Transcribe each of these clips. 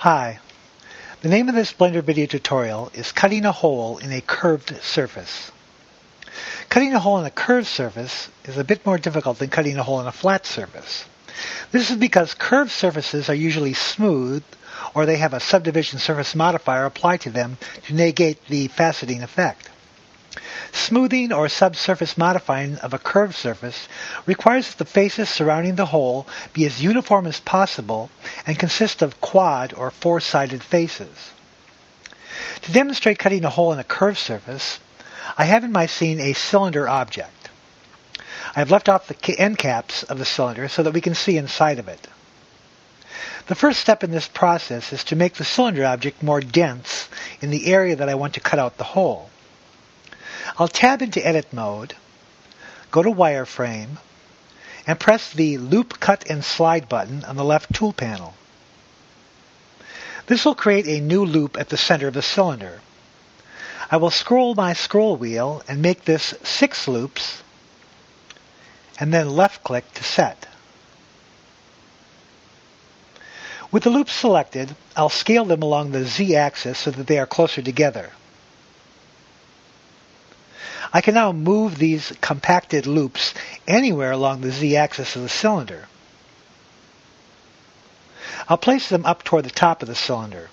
Hi, the name of this Blender video tutorial is Cutting a Hole in a Curved Surface. Cutting a hole in a curved surface is a bit more difficult than cutting a hole in a flat surface. This is because curved surfaces are usually smooth, or they have a subdivision surface modifier applied to them to negate the faceting effect. Smoothing or subsurface modifying of a curved surface requires that the faces surrounding the hole be as uniform as possible and consist of quad or four-sided faces. To demonstrate cutting a hole in a curved surface, I have in my scene a cylinder object. I have left off the end caps of the cylinder so that we can see inside of it. The first step in this process is to make the cylinder object more dense in the area that I want to cut out the hole. I'll tab into Edit Mode, go to Wireframe, and press the Loop, Cut, and Slide button on the left tool panel. This will create a new loop at the center of the cylinder. I will scroll my scroll wheel and make this 6 loops, and then left-click to set. With the loops selected, I'll scale them along the Z-axis so that they are closer together. I can now move these compacted loops anywhere along the Z-axis of the cylinder. I'll place them up toward the top of the cylinder.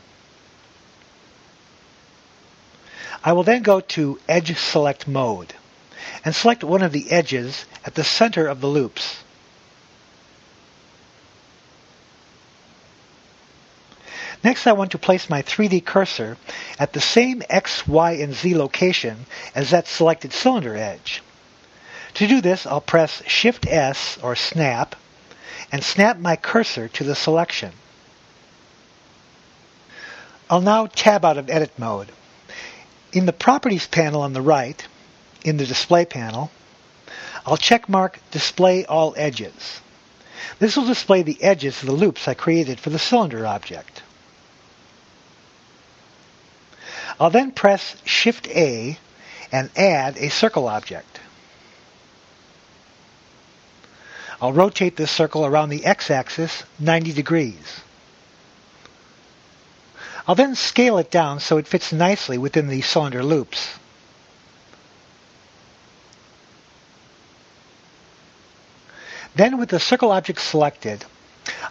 I will then go to Edge Select Mode and select one of the edges at the center of the loops. Next, I want to place my 3D cursor at the same X, Y, and Z location as that selected cylinder edge. To do this, I'll press Shift-S, or Snap, and snap my cursor to the selection. I'll now tab out of Edit Mode. In the Properties panel on the right, in the Display panel, I'll checkmark Display All Edges. This will display the edges of the loops I created for the cylinder object. I'll then press Shift-A and add a circle object. I'll rotate this circle around the X-axis 90 degrees. I'll then scale it down so it fits nicely within the cylinder loops. Then, with the circle object selected,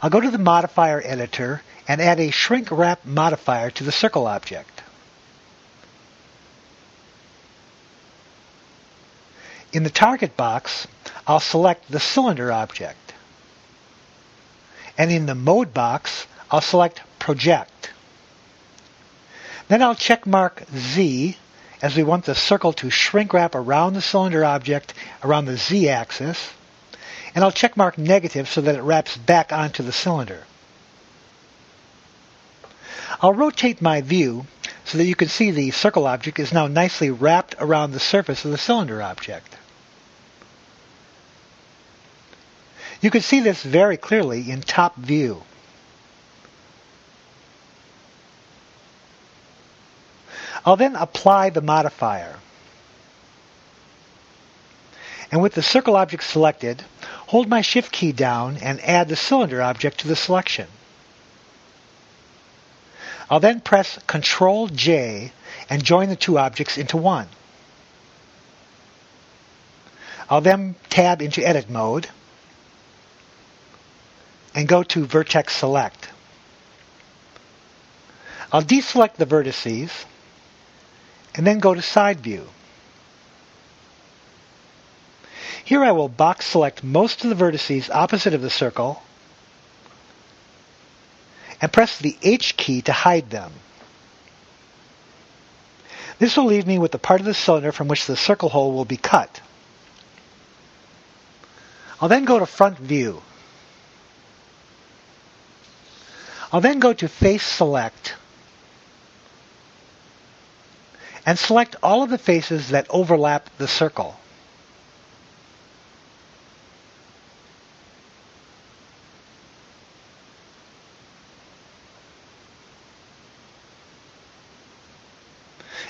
I'll go to the modifier editor and add a shrink wrap modifier to the circle object. In the target box, I'll select the cylinder object. And in the mode box, I'll select Project. Then I'll checkmark Z, as we want the circle to shrink wrap around the cylinder object around the Z-axis, and I'll checkmark Negative so that it wraps back onto the cylinder. I'll rotate my view so that you can see the circle object is now nicely wrapped around the surface of the cylinder object. You can see this very clearly in top view. I'll then apply the modifier. And with the circle object selected, hold my Shift key down and add the cylinder object to the selection. I'll then press Ctrl-J and join the two objects into one. I'll then tab into Edit Mode and go to Vertex Select. I'll deselect the vertices and then go to Side View. Here I will box select most of the vertices opposite of the circle and press the H key to hide them. This will leave me with the part of the cylinder from which the circle hole will be cut. I'll then go to Front View. I'll then go to Face Select and select all of the faces that overlap the circle.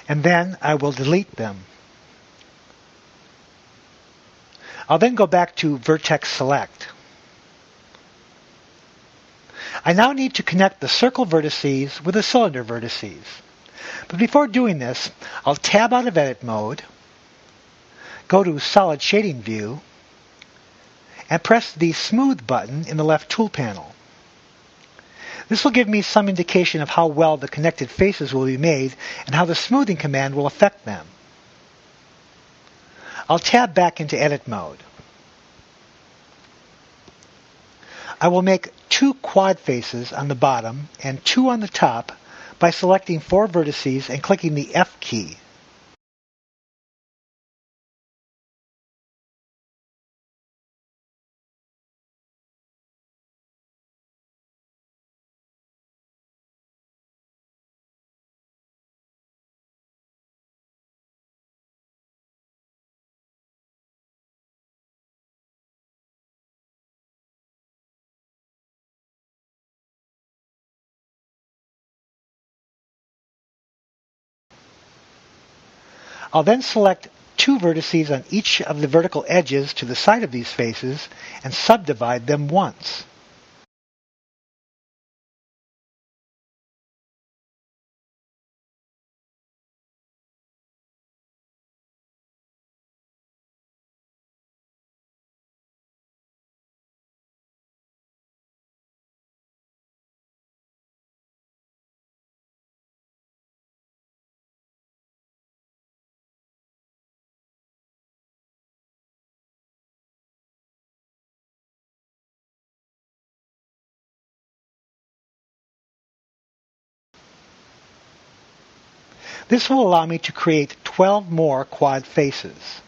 And then I will delete them. I'll then go back to Vertex Select. I now need to connect the circle vertices with the cylinder vertices. But before doing this, I'll tab out of Edit Mode, go to Solid Shading View, and press the Smooth button in the left tool panel. This will give me some indication of how well the connected faces will be made and how the smoothing command will affect them. I'll tab back into Edit Mode. I will make 2 quad faces on the bottom and 2 on the top by selecting 4 vertices and clicking the F key. I'll then select 2 vertices on each of the vertical edges to the side of these faces and subdivide them once. This will allow me to create 12 more quad faces.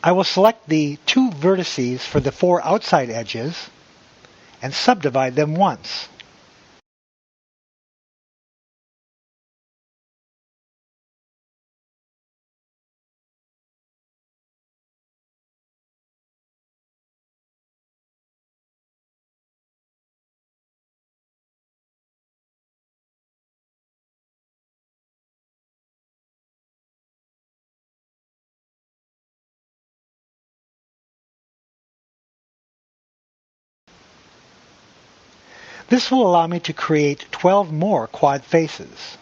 I will select the 2 vertices for the 4 outside edges and subdivide them once. This will allow me to create 12 more quad faces.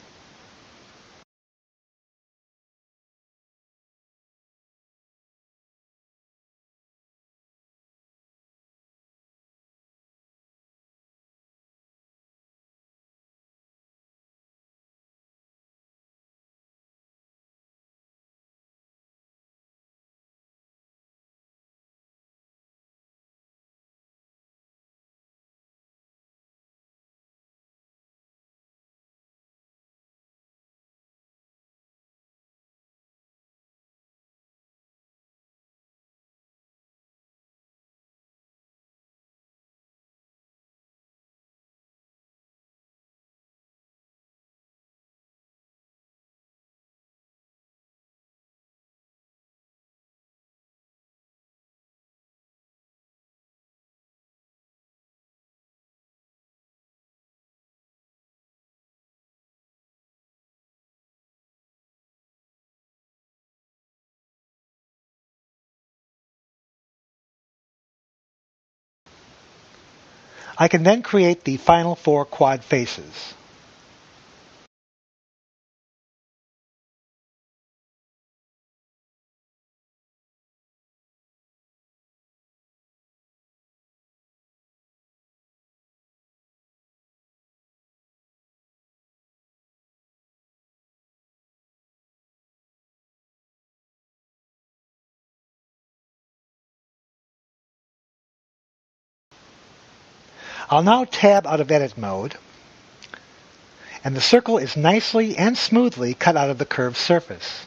I can then create the final 4 quad faces. I'll now tab out of edit mode, and the circle is nicely and smoothly cut out of the curved surface.